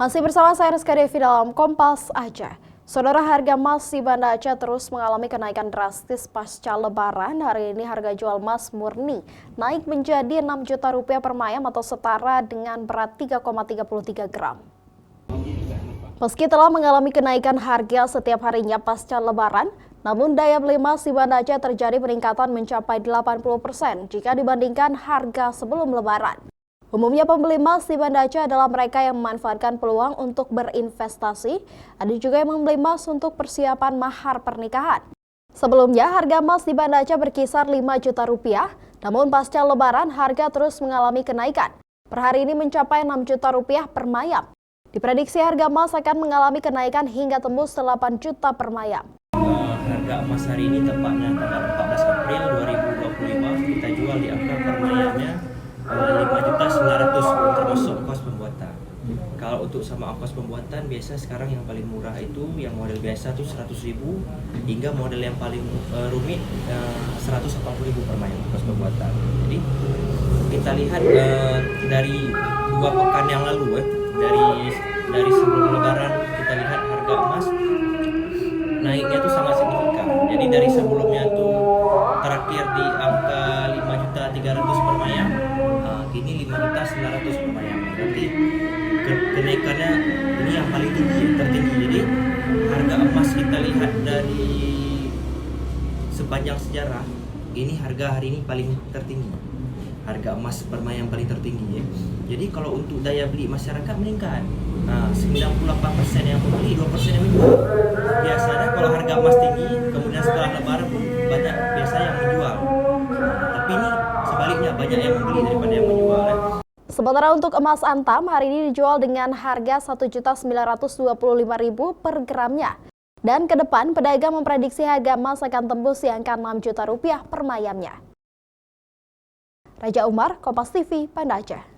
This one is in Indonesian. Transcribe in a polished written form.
Masih bersama saya Rizka Devi dalam Kompas Aceh. Saudara, harga emas di Banda Aceh terus mengalami kenaikan drastis pasca Lebaran. Hari ini harga jual emas murni naik menjadi Rp6 juta per mayam atau setara dengan berat 3,33 gram. Meski telah mengalami kenaikan harga setiap harinya pasca Lebaran, namun daya beli emas di Banda Aceh terjadi peningkatan mencapai 80% jika dibandingkan harga sebelum Lebaran. Umumnya pembeli emas di Banda Aceh adalah mereka yang memanfaatkan peluang untuk berinvestasi. Ada juga yang membeli emas untuk persiapan mahar pernikahan. Sebelumnya harga emas di Banda Aceh berkisar Rp5 juta, namun pasca Lebaran harga terus mengalami kenaikan. Per hari ini mencapai Rp6 juta per mayam. Diprediksi harga emas akan mengalami kenaikan hingga tembus 8 juta per mayam. Harga emas hari ini tepatnya tanggal 14 April 2025 kita jual di angka per mayamnya Rp5.900.000 termasuk ongkos pembuatan. Kalau untuk sama ongkos pembuatan biasa sekarang yang paling murah itu yang model biasa tuh 100.000 hingga model yang paling rumit 180.000 per mayam ongkos pembuatan. Jadi kita lihat dari 2 pekan yang lalu dari sebelum Lebaran kita lihat harga emas naiknya tuh sangat signifikan. Jadi dari sebelumnya tuh terakhir di angka Rp5.300.000 per mayam, kini Rp5.900.000 per mayam. Berarti kenaikannya ini yang paling tinggi, tertinggi. Jadi harga emas kita lihat dari sepanjang sejarah, ini harga hari ini paling tertinggi. Harga emas per mayam paling tertinggi ya. Jadi kalau untuk daya beli masyarakat meningkat. 98% yang membeli, 2% yang menjual. Biasanya kalau harga emas tinggi, kemudian setelah Lebaran pun banyak biasa yang menjual. Tapi ini sebaliknya, banyak yang membeli daripada yang menjual. Sementara untuk emas antam hari ini dijual dengan harga Rp1.925.000 per gramnya. Dan ke depan pedagang memprediksi harga emas akan tembus di angka Rp6 juta per mayamnya. Raja Umar, Kompas TV, Banda Aceh.